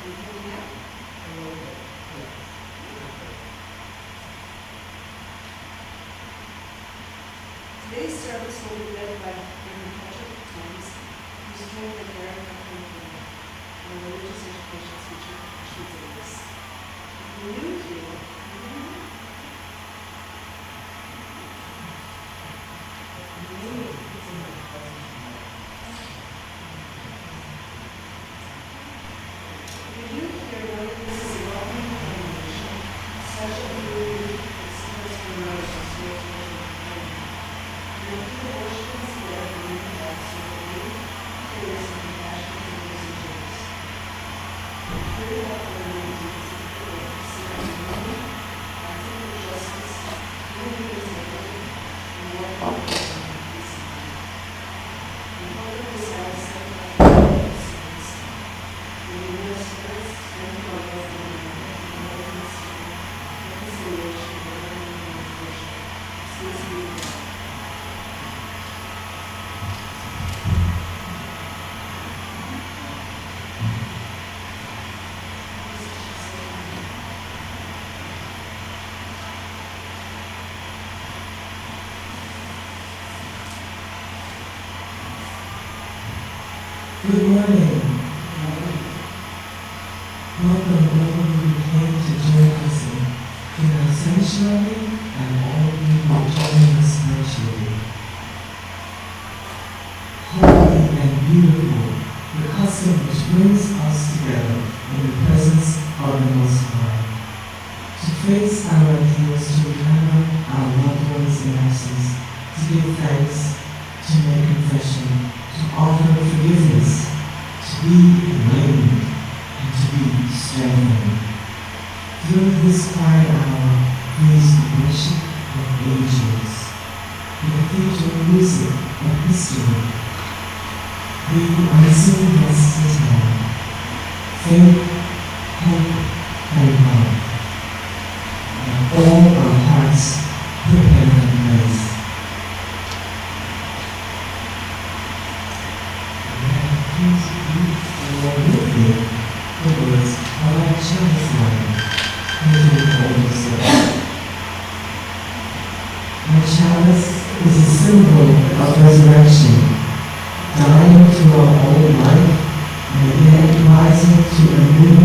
you hear me now? A little bit. Yes. Today's service will be led by Reverend Patrick Thomas, who's trained in American curriculum and a religious education teacher at Shoe Davis. If you're new here, Good morning. Welcome, who came to join us in our sanctuary and all of you who are joining us virtually. Holy and beautiful, the custom which brings us together in the presence of the Most High. To face our ideals, to remember our loved ones in absence, to give thanks, to make confession, to offer forgiveness, to be enlightened, and to be strengthened. Through this quiet hour, praise the worship of angels, the cathedral music of history, the unseen messages of faith, hope, and love, and all our hearts prepare in grace. The words of our child's life into the Holy Spirit. Our chalice is a symbol of resurrection, dying to our old life and again rising to a new,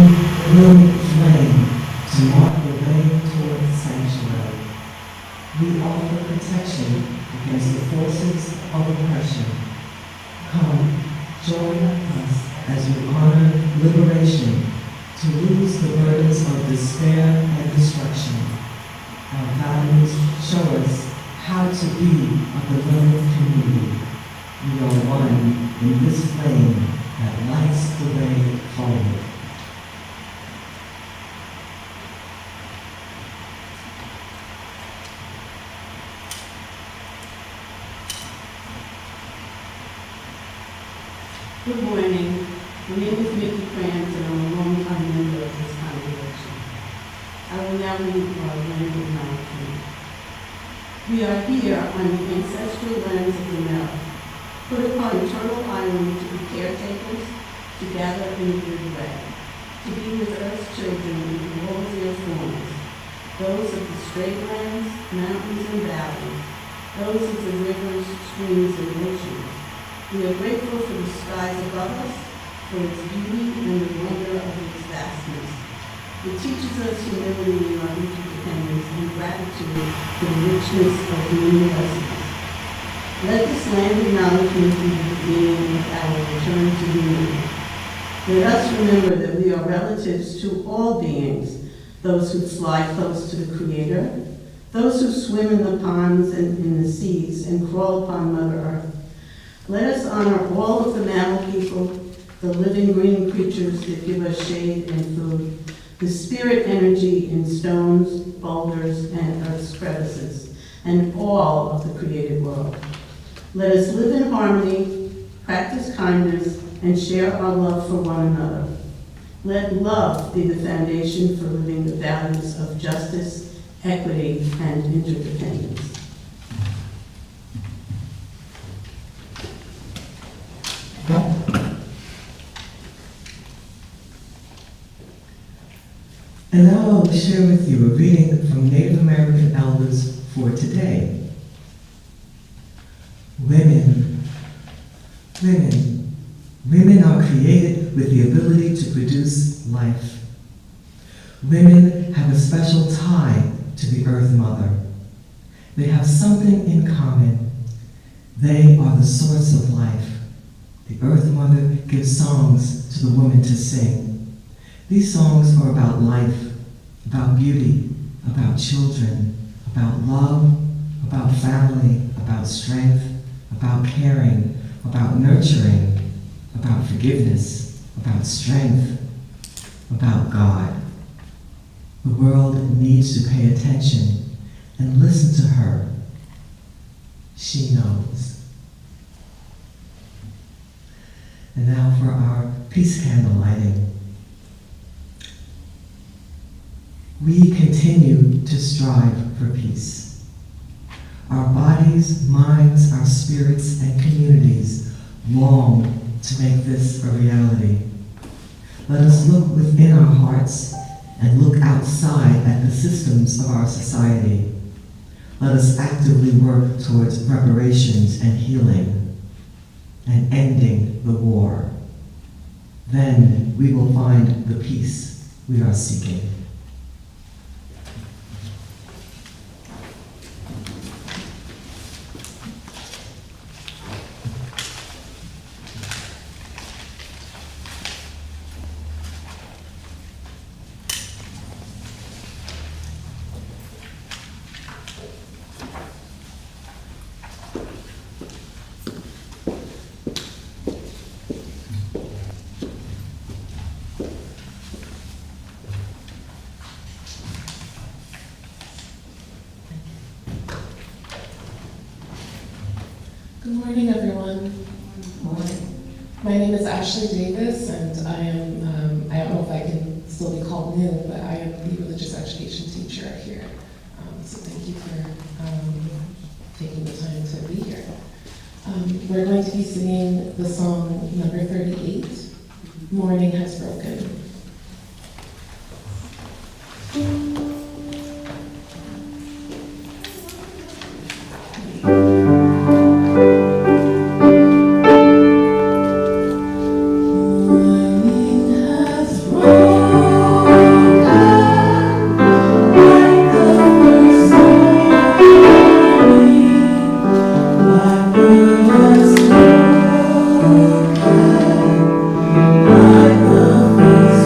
brilliant flame to mark the way toward the sanctuary. We offer protection against the forces of oppression. Come, join us as we honor liberation, to lose the burdens of despair and destruction. Our values show us how to be a beloved community. We are one in this flame that lights the way forward. Good morning. My name is Mickey Krantz, and I'm a longtime member of this congregation. I will now read our land acknowledgement. We are here on the ancestral lands of the Mel, put upon eternal island to be caretakers, to gather in a good way, to be with Earth's children in all their forms, those of the straight lands, mountains, and valleys, those of the rivers, streams, and oceans. We are grateful for the skies above us, for its beauty and the wonder of its vastness. It teaches us humility in our interdependence and gratitude for the richness of the universe. Let this land acknowledgement be the beginning of our return to unity. Let us remember that we are relatives to all beings, those who fly close to the Creator, those who swim in the ponds and in the seas and crawl upon Mother Earth. Let us honor all of the mammal people, the living green creatures that give us shade and food, the spirit energy in stones, boulders, and earth's crevices, and all of the created world. Let us live in harmony, practice kindness, and share our love for one another. Let love be the foundation for living the values of justice, equity, and interdependence. And now I will share with you a reading from Native American elders for today. Women. Women are created with the ability to produce life. Women have a special tie to the Earth Mother. They have something in common. They are the source of life. The Earth Mother gives songs to the woman to sing. These songs are about life, about beauty, about children, about love, about family, about strength, about caring, about nurturing, about forgiveness, about strength, about God. The world needs to pay attention and listen to her. She knows. And now for our peace candle lighting. We continue to strive for peace. Our bodies, minds, our spirits, and communities long to make this a reality. Let us look within our hearts and look outside at the systems of our society. Let us actively work towards reparations and healing and ending the war. Then we will find the peace we are seeking. Good morning, everyone. My name is Ashley Davis, and I am, I don't know if I can still be called new, but I am the religious education teacher here. So thank you for taking the time to be here. We're going to be singing the song number 38, Morning Has Broken. Like the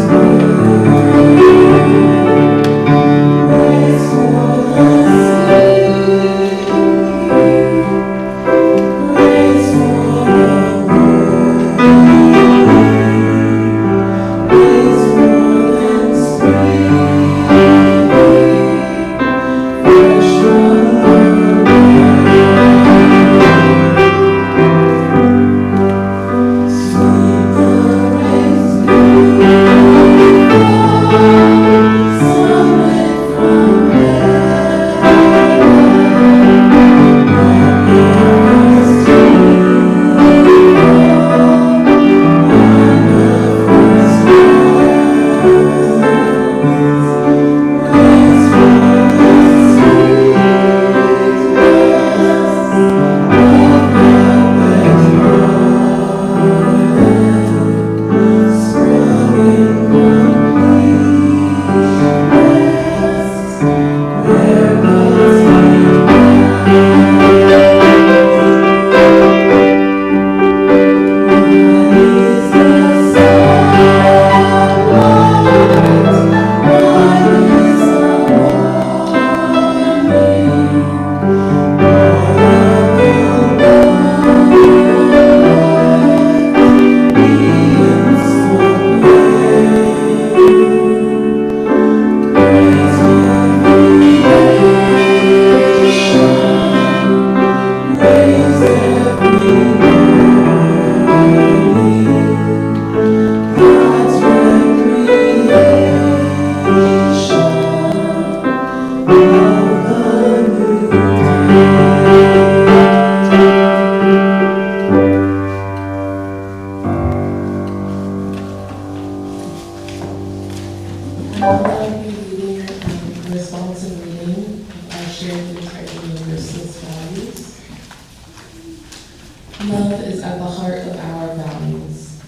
is at the heart of our values.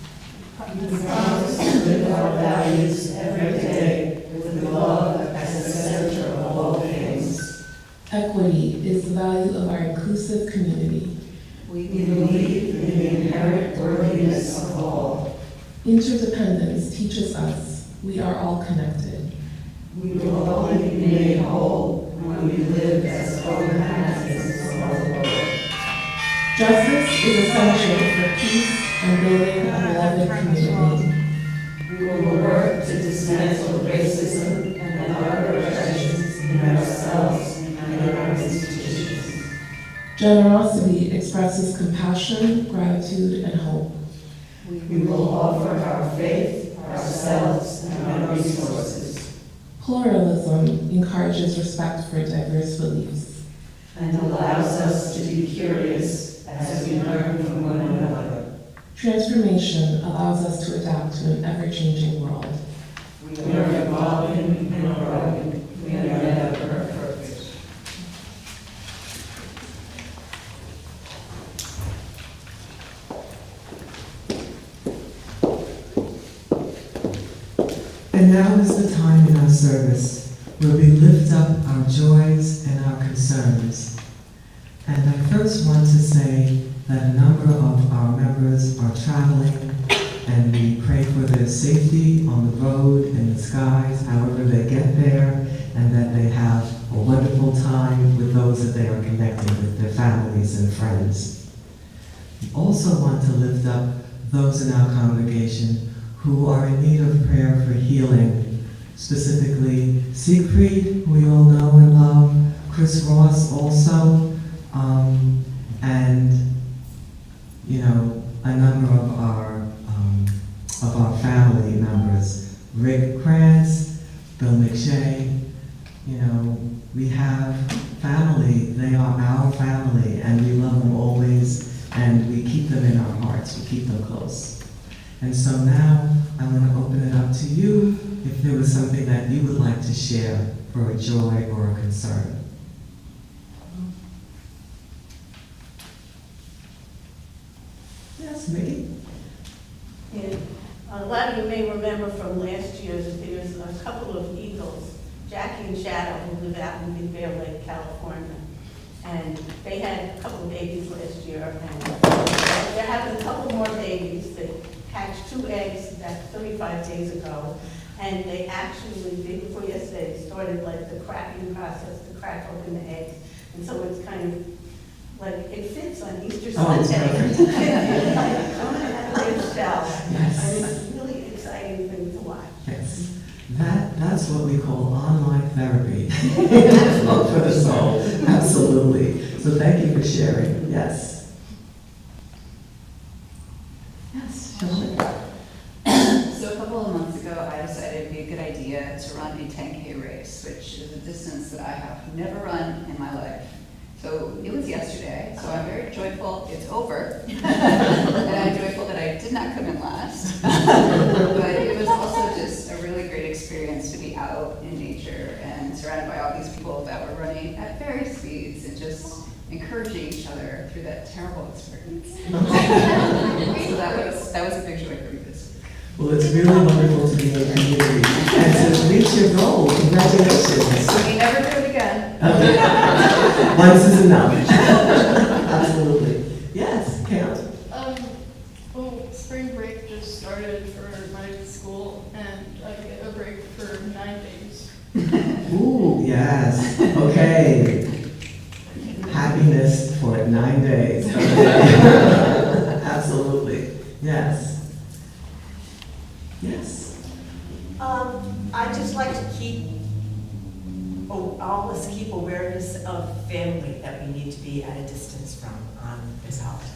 We promise to live our values every day with love as the center of all things. Equity is the value of our inclusive community. We believe in the inherent worthiness of all. Interdependence teaches us we are all connected. We will only be made whole when we live as co-inhabitants of our world. Justice is essential for peace and building a beloved community. We will work to dismantle racism and other oppressions in ourselves and in our institutions. Generosity expresses compassion, gratitude, and hope. We will offer our faith, ourselves, and our resources, Pluralism encourages respect for diverse beliefs. and allows us to be curious as we learn from one another. Transformation allows us to adapt to an ever-changing world. We are evolving and growing. We are never perfect. And now is the time in our service where we lift up our joys and our concerns. And I first want to say that a number of our members are traveling, and we pray for their safety on the road, in the skies, however they get there, and that they have a wonderful time with those that they are connecting with, their families and friends. We also want to lift up those in our congregation who are in need of prayer for healing, specifically Siegfried, who we all know and love, Chris Ross also, and a number of our family members, Rick Krantz, Bill McShay. We have family. They are our family, and we love them always, and we keep them in our hearts. We keep them close. And so now I'm going to open it up to you if there was something that you would like to share for a joy or a concern. Yes, Mickey? Yeah. A lot of you may remember from last year that there's a couple of eagles, Jackie and Shadow, who live out in Big Bear Lake, California. And they had a couple of babies last year, and they're having a couple more babies. They hatched 2 eggs that's 35 days ago, and they actually, day before yesterday, started like the cracking process to crack open the eggs. And so it's kind of like, it fits on Easter Oh, Sunday. it's Coming out of their shell. Yes. And it's a really exciting thing to watch. Yes. That's what we call online therapy. For the soul. Absolutely. So thank you for sharing. Yes. Yes, Shirley. So a couple of months ago, I decided it'd be a good idea to run a 10K race, which is a distance that I have never run in my life. So it was yesterday, so I'm very joyful it's over. And I'm joyful that I did not come in last. But it was also just a really great experience to be out in nature and surrounded by all these people that were running at various speeds and just encouraging each other through that terrible experience. So that was a big joy for me this week. Well, it's really wonderful to be in a community and to reach your goal. Congratulations. So we never do it again. Okay. Once is enough. Absolutely. Yes, Count. Well, spring break just started for my school, and I get a break for 9 days. Ooh, yes. Okay. Happiness for 9 days. Absolutely. Yes. Yes. I just like to always keep awareness of family that we need to be at a distance from on this holiday.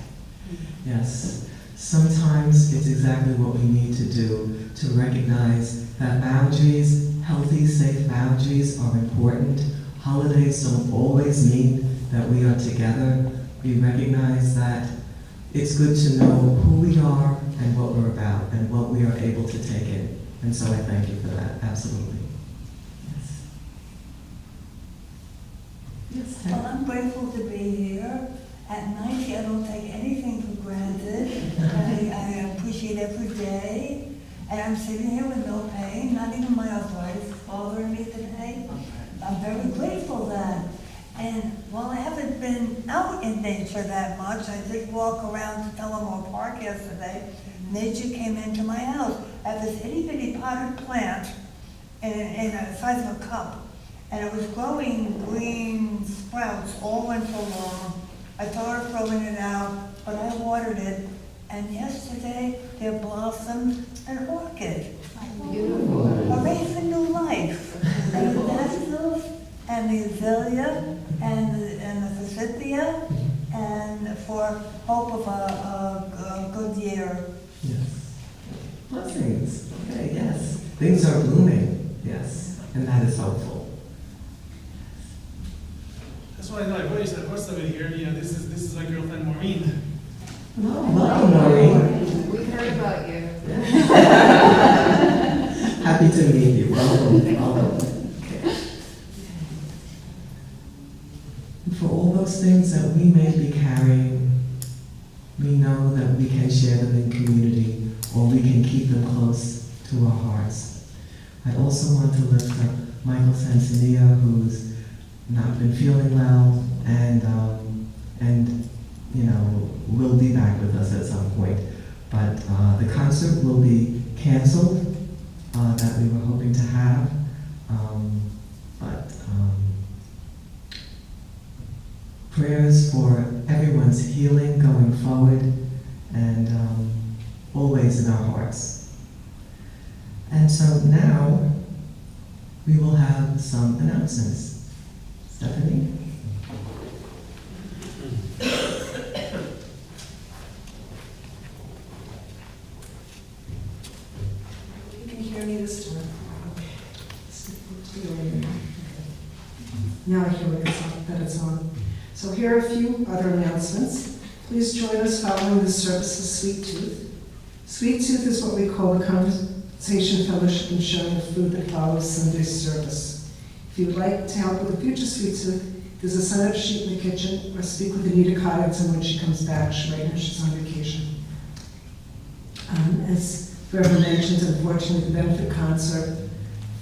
Yes. Sometimes it's exactly what we need to do to recognize that boundaries, healthy, safe boundaries are important. Holidays don't always mean that we are together. We recognize that it's good to know who we are and what we're about and what we are able to take in. And so I thank you for that, absolutely. Yes. Yes, Well, I'm grateful to be here. At 90, I don't take anything for granted. I appreciate every day. And I'm sitting here with no pain, not even my arthritis is bothering me today. I'm very grateful that. And while I haven't been out in nature that much, I did walk around to Tullamore Park yesterday. Nature came into my house. I have this itty bitty potted plant in the size of a cup. And it was growing green sprouts all winter long. I thought of throwing it out, but I watered it. And yesterday, there blossomed an orchid. Beautiful. A race in new life. And the daffodils, and the azalea, and the forsythia, and for hope of a good year. Yes. Blessings. Okay, yes. Things are blooming. Yes. And that is helpful. That's why I know I voiced the first of it here. Yeah, this is my girlfriend Maureen. Welcome, Maureen. We heard about you. Happy to meet you. Welcome. Welcome. Okay. And for all those things that we may be carrying, we know that we can share them in community, or we can keep them close to our hearts. I also want to lift up Michael Sansania, who's not been feeling well, and will be back with us at some point. But the concert will be canceled that we were hoping to have. Prayers for everyone's healing going forward, and always in our hearts. And so now we will have some announcements. Stephanie? You can hear me this time. Now I hear that it's on. So here are a few other announcements. Please join us following the service of Sweet Tooth. Sweet Tooth is what we call the conversation, fellowship, and sharing of food that follows Sunday's service. If you would like to help with a future Sweet Tooth, there's a sign-up sheet in the kitchen, or speak with Anita Cottington when she comes back. Right now she's on vacation. As Reverend mentioned, unfortunately, the benefit concert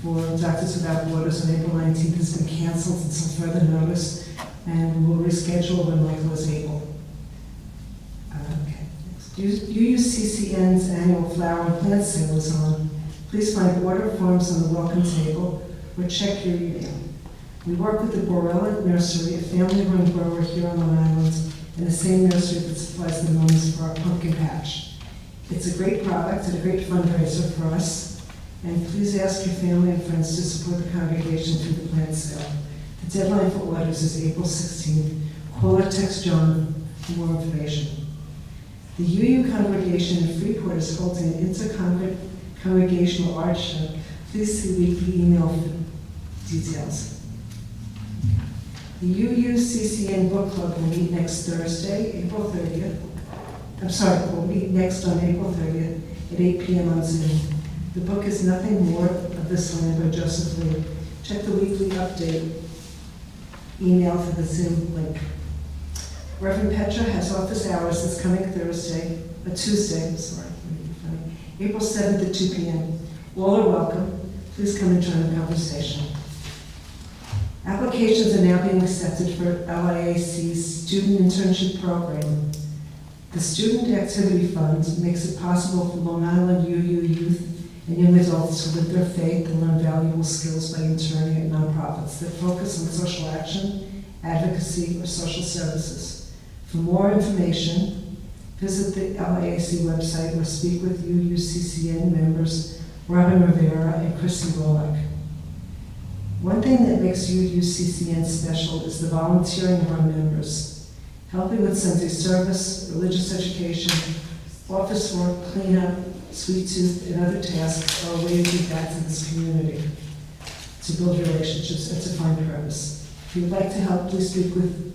for Doctors Without Borders on April 19th has been canceled until further notice, and we'll reschedule when Michael is able. UUCCN's annual flower and plant sale is on. Please find order forms on the welcome table or check your email. We work with the Borella Nursery, a family-run grower here on Long Island, and the same nursery that supplies the mums for our pumpkin patch. It's a great product and a great fundraiser for us, and please ask your family and friends to support the congregation through the plant sale. The deadline for orders is April 16th. Call or text John for more information. The UU congregation in Freeport is holding an inter-congregational art show. Please see weekly email for details. The UUCCN Book Club will meet next Thursday, April 30th. We'll meet next on April 30th at 8 p.m. on Zoom. The book is Nothing More of This Land by Joseph Lee. Check the weekly update email for the Zoom link. Reverend Petra has office hours this coming Tuesday, April 7th at 2 p.m. All are welcome. Please come and join the conversation. Applications are now being accepted for LIAC's student internship program. The Student Activity Fund makes it possible for Long Island UU youth and young adults to live their faith and learn valuable skills by interning at nonprofits that focus on social action, advocacy, or social services. For more information, visit the LIAC website or speak with UUCCN members Robin Rivera and Chrissy Rolick. One thing that makes UUCCN special is the volunteering of our members. Helping with Sunday service, religious education, office work, cleanup, Sweet Tooth, and other tasks are a way to give back to this community, to build relationships, and to find purpose. If you'd like to help, please speak with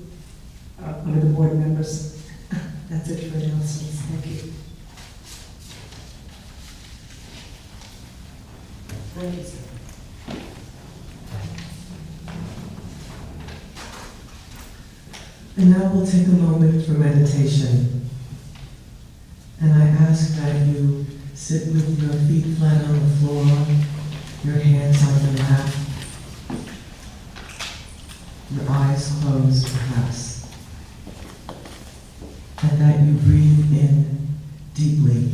one of the board members. That's it for announcements. Thank you. Thank you, sir. And now we'll take a moment for meditation. ask that you sit with your feet flat on the floor, your hands on your lap, your eyes closed perhaps, and that you breathe in deeply.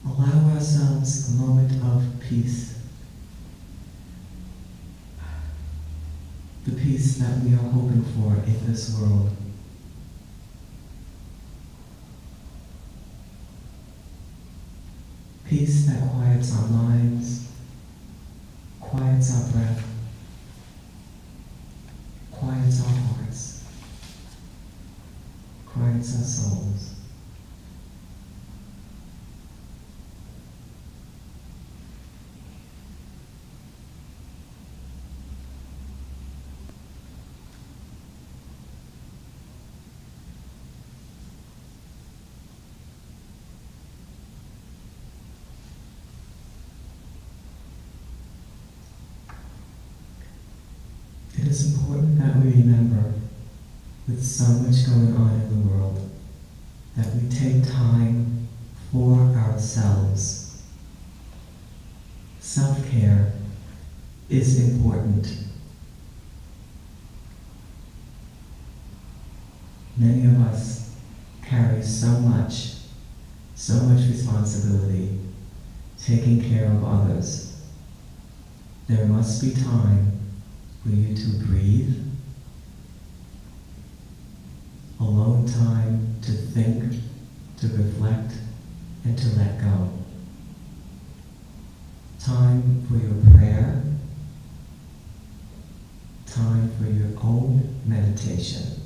Allow ourselves a moment of peace. The peace that we are hoping for in this world. Peace that quiets our minds, quiets our breath, quiets our hearts, quiets our souls. It is important that we remember, with so much going on in the world, that we take time for ourselves. Self-care is important. Many of us carry so much responsibility, taking care of others. There must be time for you to breathe, alone time to think, to reflect, and to let go. Time for your prayer, time for your own meditation.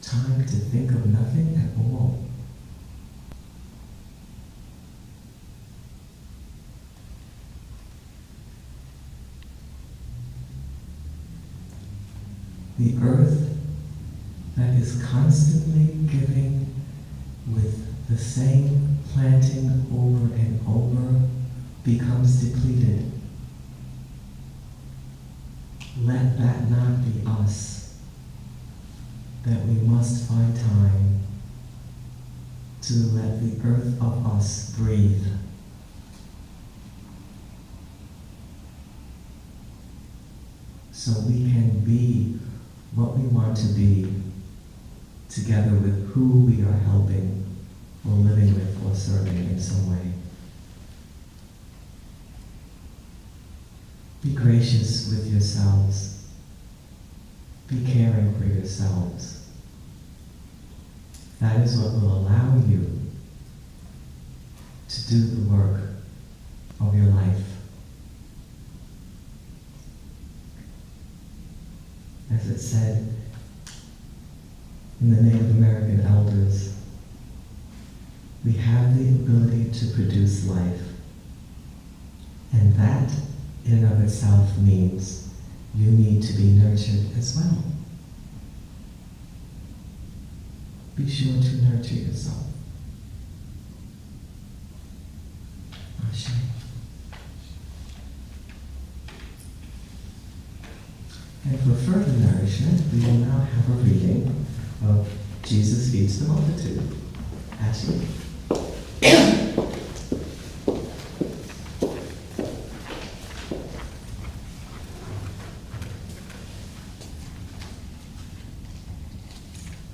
Time to think of nothing at all. The earth that is constantly giving with the same planting over and over becomes depleted. Let that not be us, that we must find time to let the earth of us breathe. So we can be what we want to be, together with who we are helping or living with or serving in some way. Be gracious with yourselves. Be caring for yourselves. That is what will allow you to do the work of your life. As it said in the Native American elders, we have the ability to produce life. And that, in and of itself, means you need to be nurtured as well. Be sure to nurture yourself. Ashe. And for further nourishment, we will now have a reading of Jesus Feeds the Multitude. Ashley.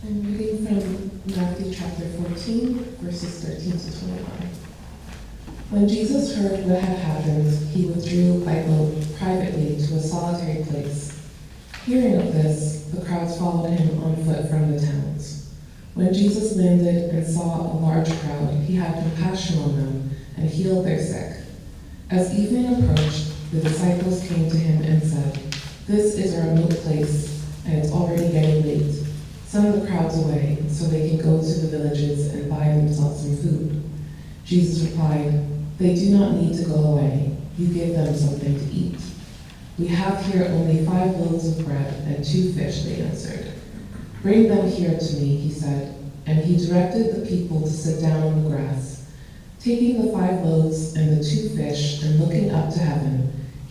I'm reading from Matthew chapter 14, verses 13 to 21. When Jesus heard what had happened, he withdrew by boat privately to a solitary place. Hearing of this, the crowds followed him on foot from the towns. When Jesus landed and saw a large crowd, he had compassion on them and healed their sick. As evening approached, the disciples came to him and said, "This is a remote place, and it's already getting late. Send the crowds away so they can go to the villages and buy themselves some food." Jesus replied, "They do not need to go away. You give them something to eat." "We have here only 5 loaves of bread and 2 fish," they answered. "Bring them here to me," he said, and he directed the people to sit down on the grass. Taking the 5 loaves and the 2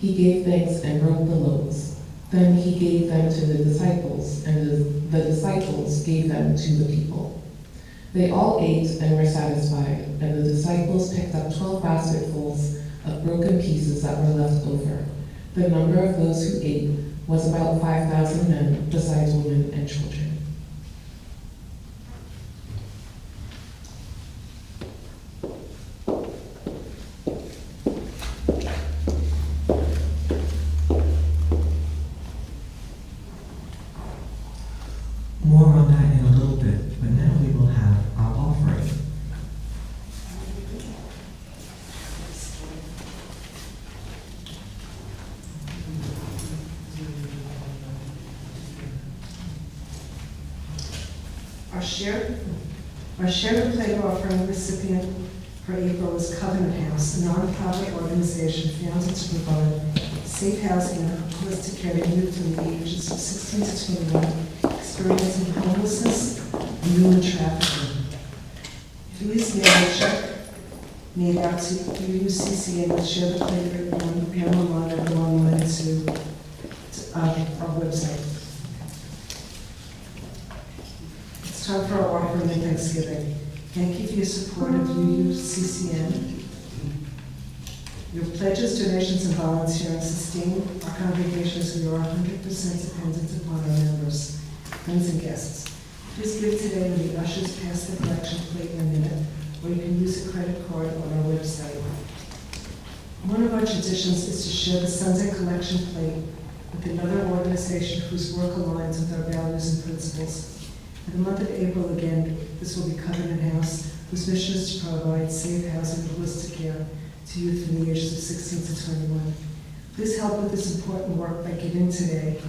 He gave thanks and broke the loaves. Then he gave them to the disciples, and the disciples gave them to the people. They all ate and were satisfied, and the disciples picked up 12 basketfuls of broken pieces that were left over. The number of those who ate was about 5,000 men, besides women and children. More on that in a little bit, but now we will have our offering. Our Share the Plate offering recipient for April is Covenant House, a nonprofit organization founded to provide safe housing and holistic care to youth from the ages of 16 to 21 experiencing homelessness and human trafficking. Please mail a check made out to UUCCN and Share the Plate rate 1, Panel Line, online to our website. It's time for our offering and Thanksgiving. Thank you for your support of UUCCN. Your pledges, donations, and volunteering sustain our congregation as we are 100% dependent upon our members, friends, and guests. Please give today when the ushers pass the collection plate in a minute, or you can use a credit card on our website. One of our traditions is to share the Sunday collection plate with another organization whose work aligns with our values and principles. In the month of April, again, this will be Covenant House, whose mission is to provide safe housing and holistic care to youth from the ages of 16 to 21. Please help with this important work by giving today.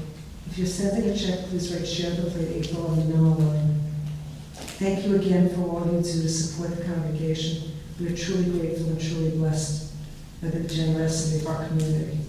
If you're sending a check, please write Share the Plate April on the memo line. Thank you again for all you do to support the congregation. We are truly grateful and truly blessed by the generosity of our community.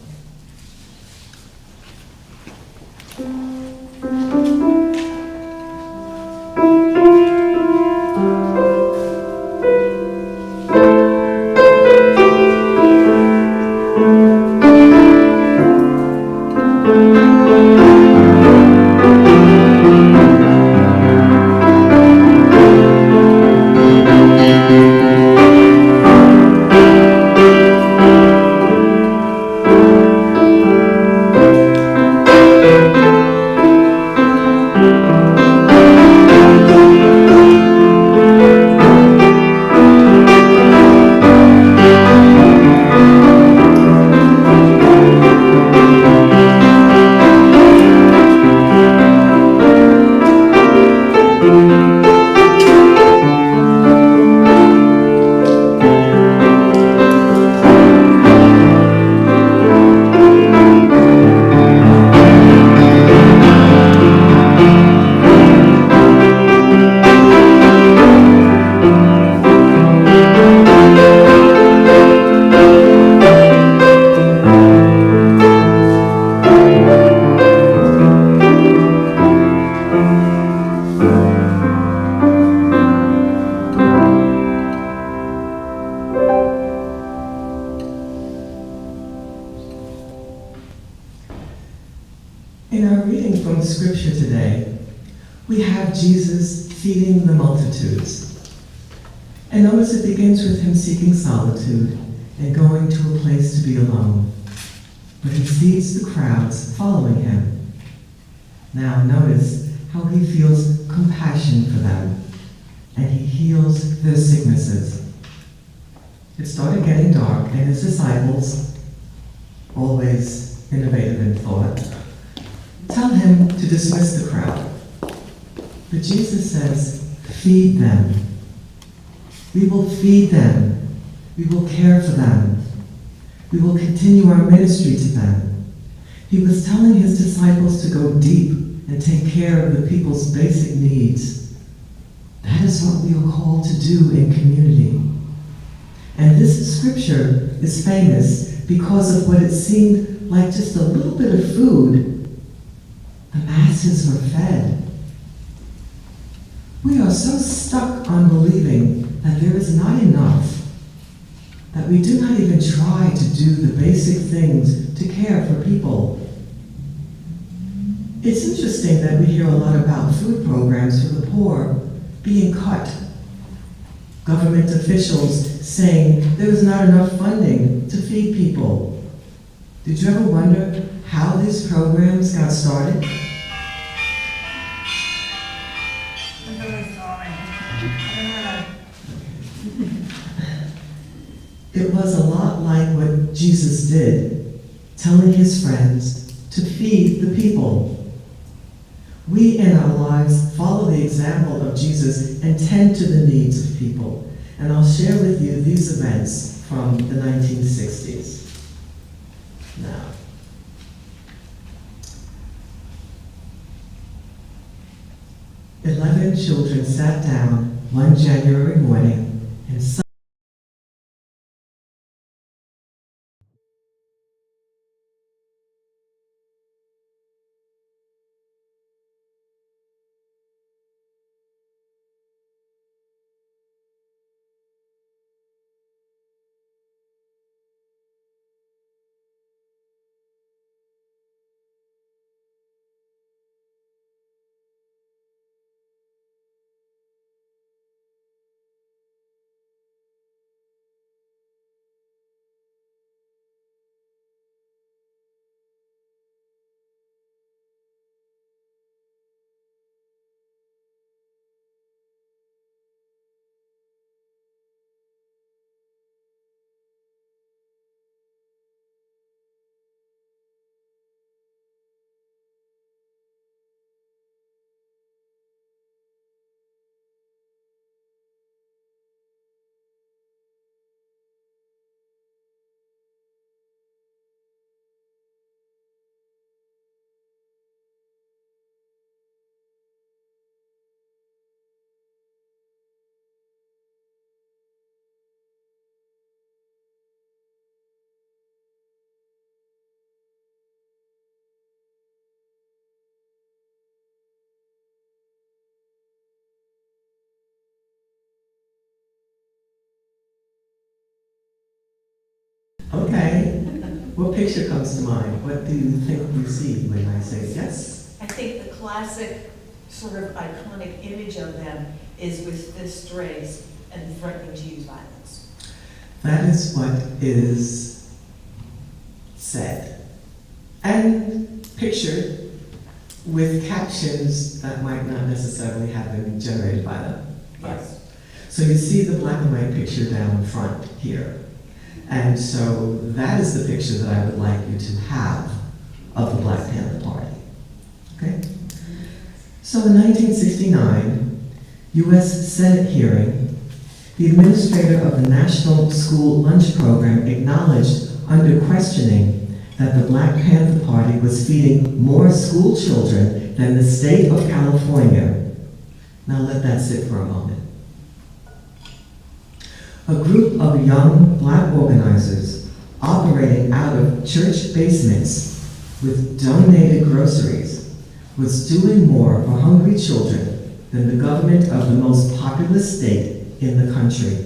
In our reading from Scripture today, we have Jesus feeding the multitudes. And notice it begins with him seeking solitude and going to a place to be alone. But he sees the crowds following him. Now notice how he feels compassion for them, and he heals their sicknesses. It started getting dark, and his disciples, always innovative in thought, tell him to dismiss the crowd. But Jesus says, feed them. We will feed them. We will care for them. We will continue our ministry to them. He was telling his disciples to go deep and take care of the people's basic needs. That is what we are called to do in community. And this scripture is famous because of what it seemed like just a little bit of food. The masses were fed. We are so stuck on believing that there is not enough, that we do not even try to do the basic things to care for people. It's interesting that we hear a lot about food programs for the poor being cut. Government officials saying there was not enough funding to feed people. Did you ever wonder how these programs got started? I'm really sorry. I It was a lot like what Jesus did, telling his friends to feed the people. We in our lives follow the example of Jesus and tend to the needs of people. And I'll share with you these events from the 1960s. Now, "11 children sat down one January morning and okay, what picture comes to mind? What do you think you see when I say yes? I think the classic sort of iconic image of them is with this strays and threatening to use violence. That is what is said and pictured with captions that might not necessarily have been generated by them. Yes. So you see the black and white picture down front here. And so that is the picture that I would like you to have of the Black Panther Party. Okay? So in 1969, U.S. Senate hearing, the administrator of the National School Lunch Program acknowledged under questioning that the Black Panther Party was feeding more school children than the state of California. Now let that sit for a moment. A group of young black organizers operating out of church basements with donated groceries was doing more for hungry children than the government of the most populous state in the country.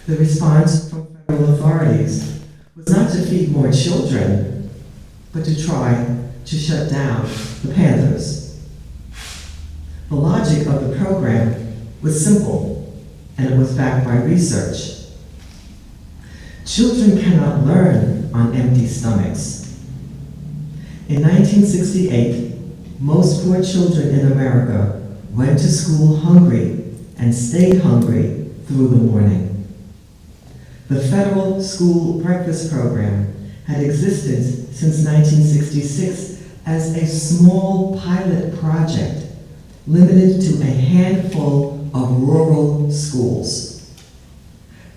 The response from federal authorities was not to feed more children, but to try to shut down the Panthers. The logic of the program was simple, and it was backed by research. Children cannot learn on empty stomachs. In 1968, most poor children in America went to school hungry and stayed hungry through the morning. The federal school breakfast program had existed since 1966 as a small pilot project limited to a handful of rural schools.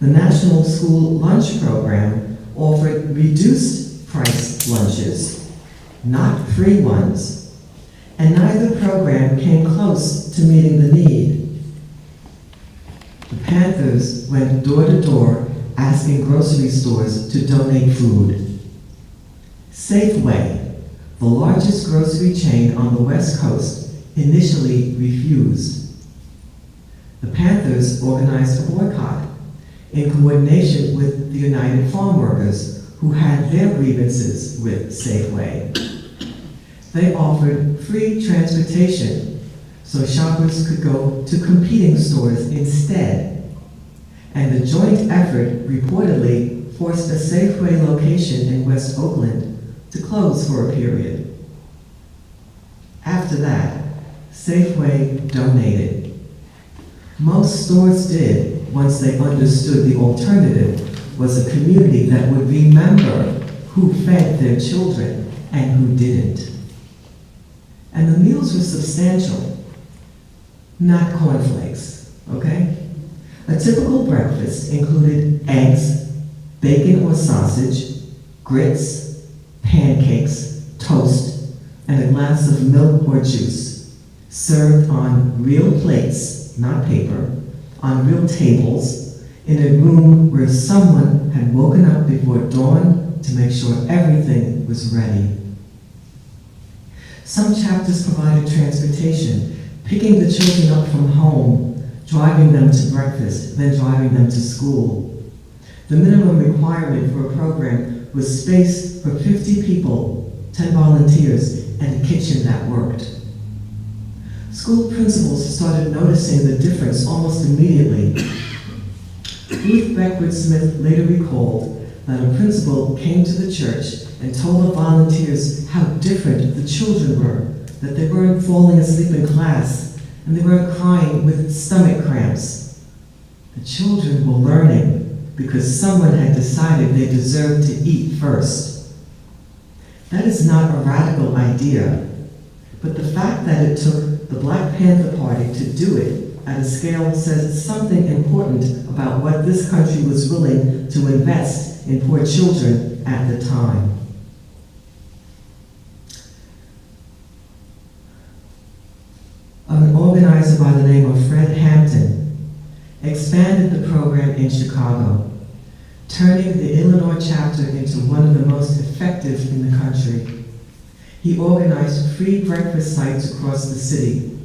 The National School Lunch Program offered reduced price lunches, not free ones, and neither program came close to meeting the need. The Panthers went door to door asking grocery stores to donate food. Safeway, the largest grocery chain on the West Coast, initially refused. The Panthers organized a boycott, in coordination with the United Farm Workers, who had their grievances with Safeway. They offered free transportation so shoppers could go to competing stores instead. And the joint effort reportedly forced a Safeway location in West Oakland to close for a period. After that, Safeway donated. Most stores did once they understood the alternative was a community that would remember who fed their children and who didn't. And the meals were substantial, not cornflakes, okay? A typical breakfast included eggs, bacon or sausage, grits, pancakes, toast, and a glass of milk or juice, served on real plates, not paper, on real tables, in a room where someone had woken up before dawn to make sure everything was ready. Some chapters provided transportation, picking the children up from home, driving them to breakfast, then driving them to school. The minimum requirement for a program was space for 50 people, 10 volunteers, and a kitchen that worked. School principals started noticing the difference almost immediately. Ruth Beckwood Smith later recalled that a principal came to the church and told the volunteers how different the children were, that they weren't falling asleep in class, and they weren't crying with stomach cramps. The children were learning because someone had decided they deserved to eat first. That is not a radical idea, but the fact that it took the Black Panther Party to do it at a scale says something important about what this country was willing to invest in poor children at the time. An organizer by the name of Fred Hampton expanded the program in Chicago, turning the Illinois chapter into one of the most effective in the country. He organized free breakfast sites across the city.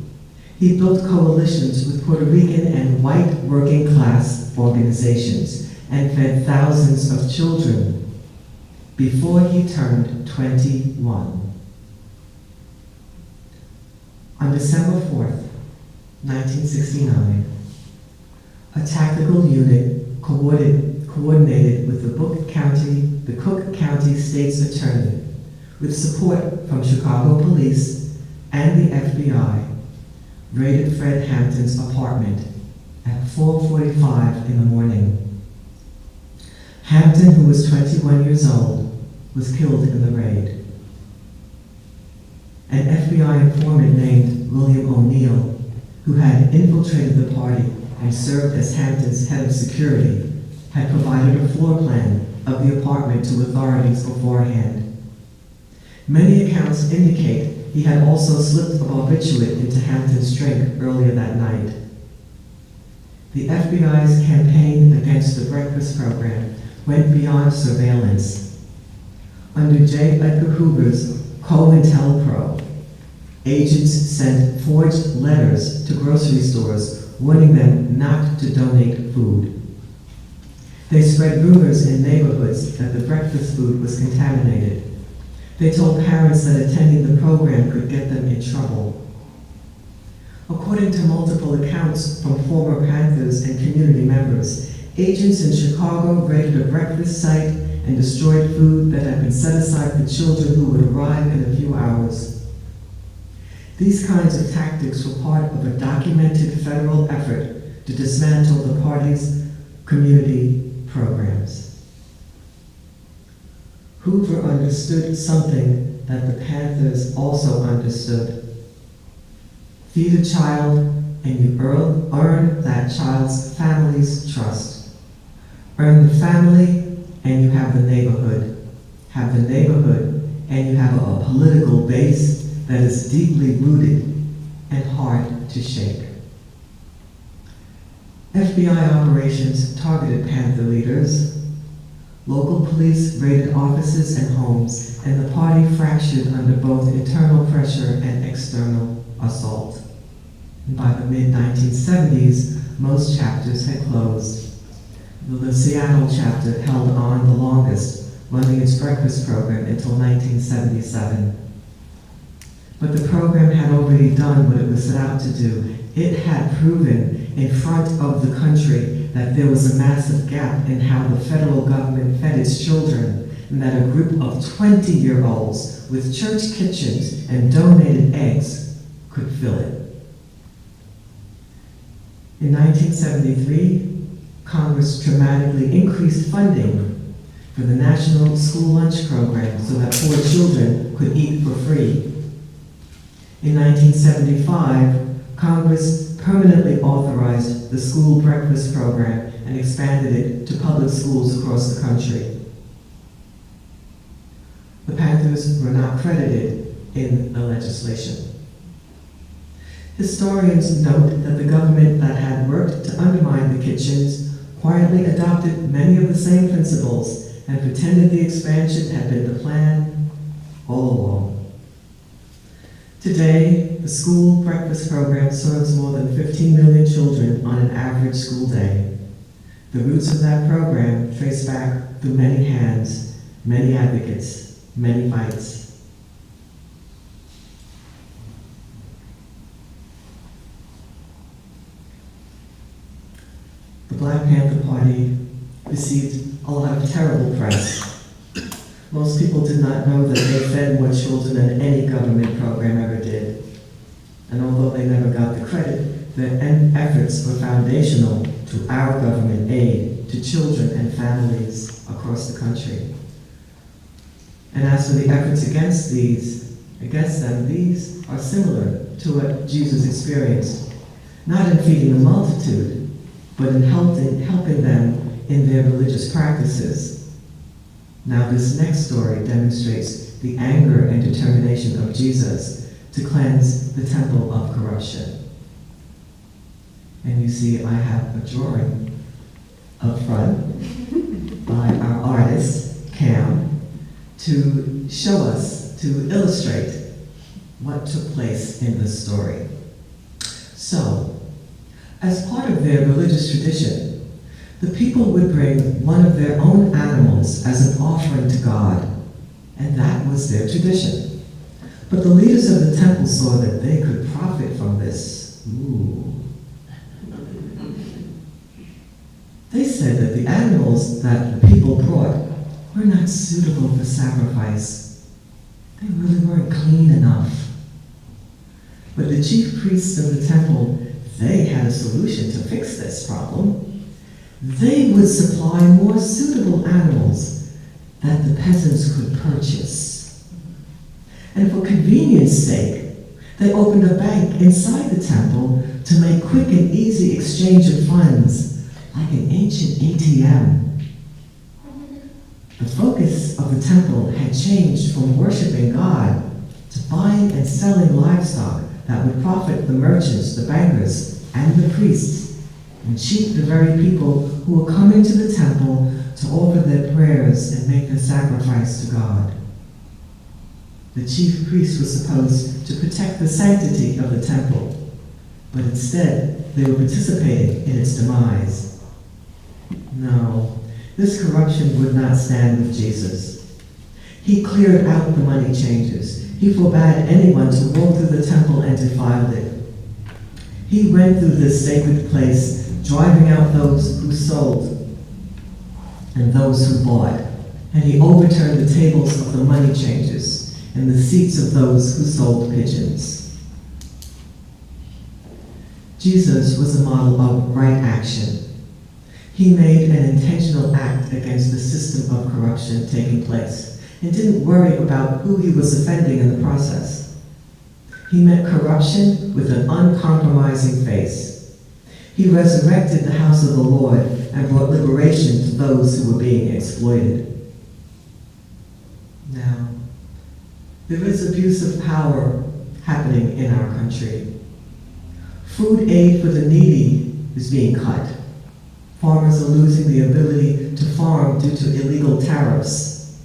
He built coalitions with Puerto Rican and white working class organizations and fed thousands of children before he turned 21. On December 4th, 1969, a tactical unit coordinated with the Cook County State's Attorney, with support from Chicago Police and the FBI, raided Fred Hampton's apartment at 4:45 in the morning. Hampton, who was 21 years old, was killed in the raid. An FBI informant named William O'Neill, who had infiltrated the party and served as Hampton's head of security, had provided a floor plan of the apartment to authorities beforehand. Many accounts indicate he had also slipped a barbiturate into Hampton's drink earlier that night. The FBI's campaign against the breakfast program went beyond surveillance. Under J. Edgar Hoover's COINTELPRO, agents sent forged letters to grocery stores warning them not to donate food. They spread rumors in neighborhoods that the breakfast food was contaminated. They told parents that attending the program could get them in trouble. According to multiple accounts from former Panthers and community members, agents in Chicago raided a breakfast site and destroyed food that had been set aside for children who would arrive in a few hours. These kinds of tactics were part of a documented federal effort to dismantle the party's community programs. Hoover understood something that the Panthers also understood. Feed a child and you earn that child's family's trust. Earn the family and you have the neighborhood. Have the neighborhood and you have a political base that is deeply rooted and hard to shake. FBI operations targeted Panther leaders. Local police raided offices and homes, and the party fractured under both internal pressure and external assault. And by the mid-1970s, most chapters had closed. The Seattle chapter held on the longest, running its breakfast program until 1977. But the program had already done what it was set out to do. It had proven in front of the country that there was a massive gap in how the federal government fed its children, and that a group of 20-year-olds with church kitchens and donated eggs could fill it. In 1973, Congress dramatically increased funding for the National School Lunch Program so that poor children could eat for free. In 1975, Congress permanently authorized the school breakfast program and expanded it to public schools across the country. The Panthers were not credited in the legislation. Historians note that the government that had worked to undermine the kitchens quietly adopted many of the same principles and pretended the expansion had been the plan all along. Today, the school breakfast program serves more than 15 million children on an average school day. The roots of that program trace back through many hands, many advocates, many fights. The Black Panther Party received a lot of terrible press. Most people did not know that they fed more children than any government program ever did. And although they never got the credit, their efforts were foundational to our government aid to children and families across the country. And as for the efforts against them, these are similar to what Jesus experienced, not in feeding the multitude, but in helping them in their religious practices. Now this next story demonstrates the anger and determination of Jesus to cleanse the temple of corruption. And you see I have a drawing up front by our artist, Cam, to show us, to illustrate what took place in this story. So, as part of their religious tradition, the people would bring one of their own animals as an offering to God, and that was their tradition. But the leaders of the temple saw that they could profit from this. They said that the animals that the people brought were not suitable for sacrifice. They really weren't clean enough. But the chief priests of the temple, they had a solution to fix this problem. They would supply more suitable animals that the peasants could purchase. And for convenience sake, they opened a bank inside the temple to make quick and easy exchange of funds, like an ancient ATM. The focus of the temple had changed from worshiping God to buying and selling livestock that would profit the merchants, the bankers, and the priests, and cheat the very people who were coming to the temple to offer their prayers and make their sacrifice to God. The chief priest was supposed to protect the sanctity of the temple, but instead they were participating in its demise. No, this corruption would not stand with Jesus. He cleared out the money changers. He forbade anyone to walk through the temple and defile it. He went through this sacred place, driving out those who sold and those who bought. And he overturned the tables of the money changers and the seats of those who sold pigeons. Jesus was a model of right action. He made an intentional act against the system of corruption taking place and didn't worry about who he was offending in the process. He met corruption with an uncompromising face. He resurrected the house of the Lord and brought liberation to those who were being exploited. Now, there is abuse of power happening in our country. Food aid for the needy is being cut. Farmers are losing the ability to farm due to illegal tariffs.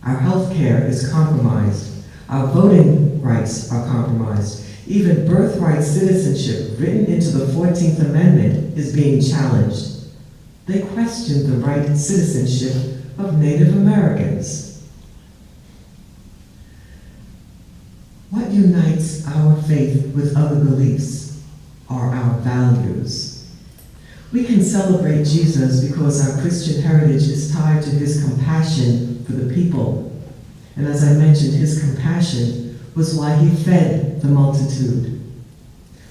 Our health care is compromised. Our voting rights are compromised. Even birthright citizenship written into the 14th Amendment is being challenged. They questioned the right citizenship of Native Americans. What unites our faith with other beliefs are our values. We can celebrate Jesus because our Christian heritage is tied to his compassion for the people. And as I mentioned, his compassion was why he fed the multitude.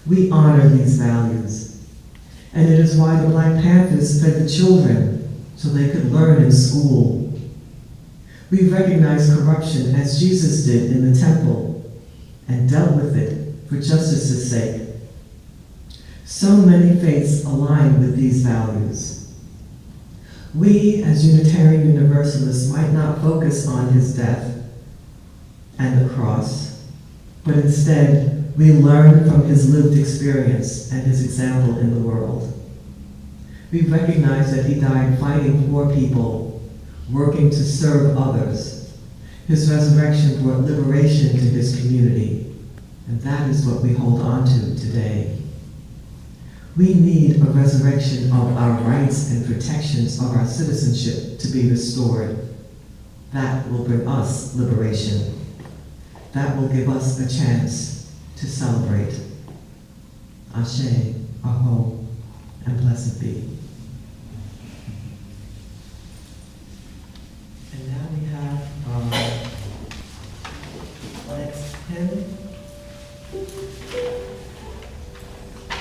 We honor these values. And it is why the Black Panthers fed the children so they could learn in school. We recognize corruption as Jesus did in the temple and dealt with it for justice's sake. So many faiths align with these values. We, as Unitarian Universalists, might not focus on his death and the cross, but instead we learn from his lived experience and his example in the world. We recognize that he died fighting for people, working to serve others. His resurrection brought liberation to his community, and that is what we hold on to today. We need a resurrection of our rights and protections of our citizenship to be restored. That will bring us liberation. That will give us a chance to celebrate. Ashe, Aho, and blessed be. And now we have next hymn.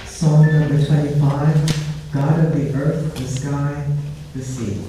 Song number 25, God of the earth, the sky, the sea.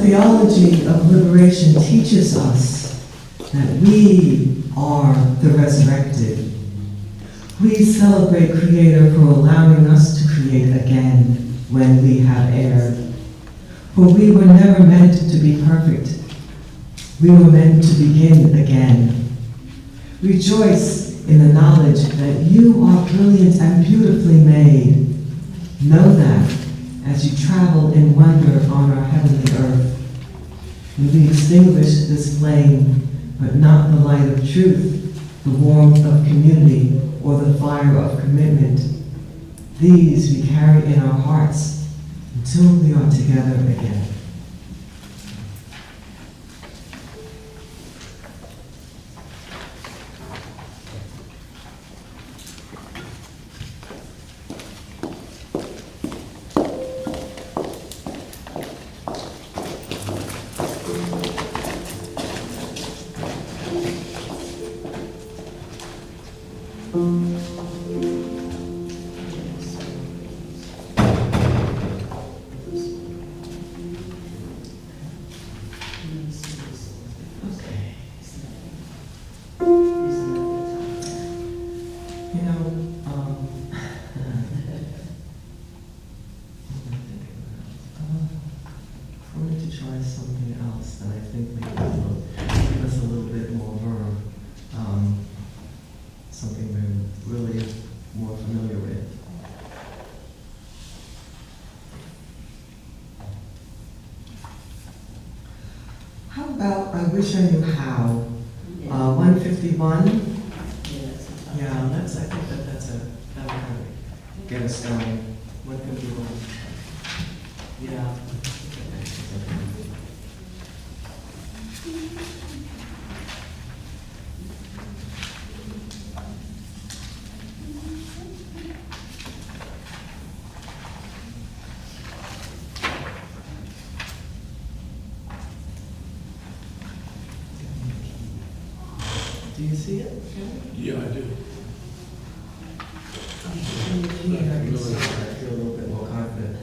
theology of liberation teaches us that we are the resurrected. We celebrate Creator for allowing us to create again. when we have erred. For we were never meant to be perfect. We were meant to begin again. Rejoice in the knowledge that you are brilliant and beautifully made. Know that as you travel in wonder on our heavenly earth. When we extinguish this flame, but not the light of truth, the warmth of community, or the fire of commitment, these we carry in our hearts until we are together again. How about I Wish I Knew How? 151. Yeah, I think that's that'll kind of get us going. 151. Yeah. Do you see it? Yeah, I do. I feel a little bit more confident.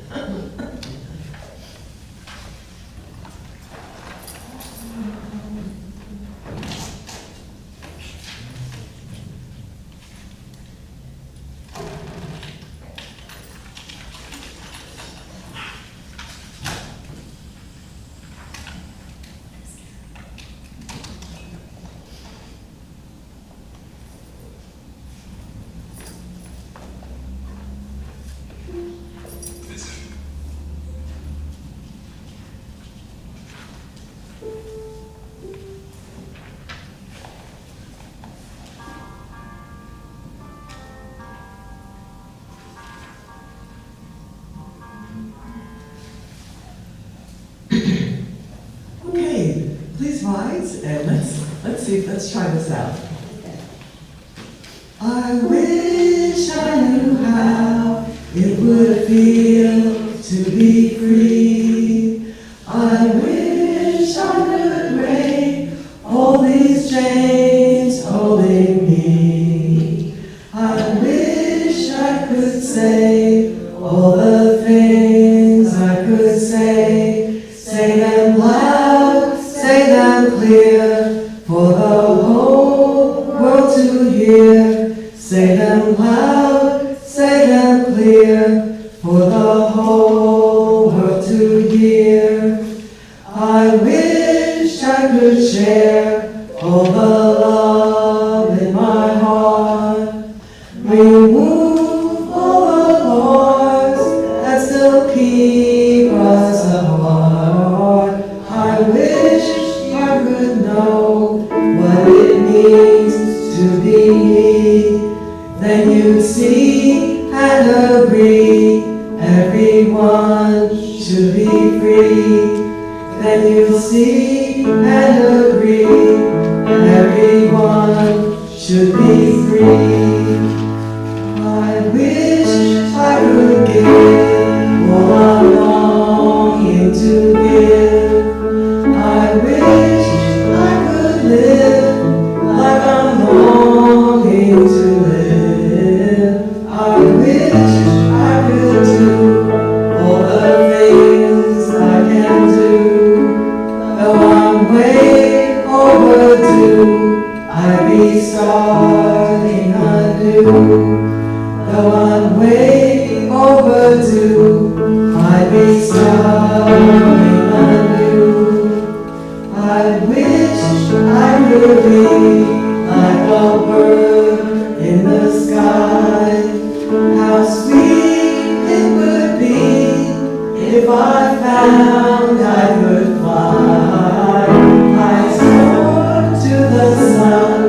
Okay, please rise and let's try this out. I wish I knew how it would feel to be free. I wish I could break all these chains holding me. I wish I could say all the things I could say them loud, say them clear, for the whole world to hear. Say them loud, say them clear, for the whole world to hear. I wish I could share all the love in my heart. Remove all the bars that still keep us apart. I wish I could know what it means to be me. Then you'd see and agree everyone should be free. Then you'd see and agree everyone should be free. I wish I could give all I'm longing to give. I wish I could live like I'm longing to live. I wish I could do all the things I can do. Though I'm way overdue, I'd be starting anew. Though I'm way overdue, like a bird in the sky. How sweet it would be if I found I could fly. I soar to the sun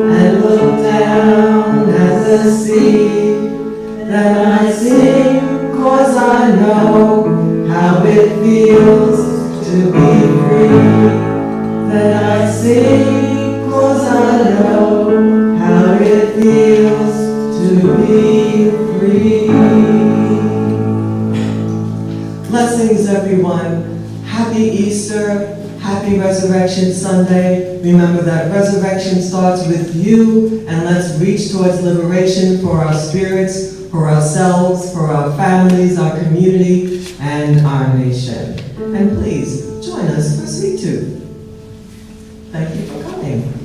and look down at the sea. Then I sing 'cause I know how it feels to be free. Then I sing 'cause I know how it feels to be free. Blessings, everyone. Happy Easter. Happy Resurrection Sunday. Remember that resurrection starts with you, and let's reach towards liberation for our spirits, for ourselves, for our families, our community, and our nation. And please, join us for Sweet Tooth. Thank you for coming.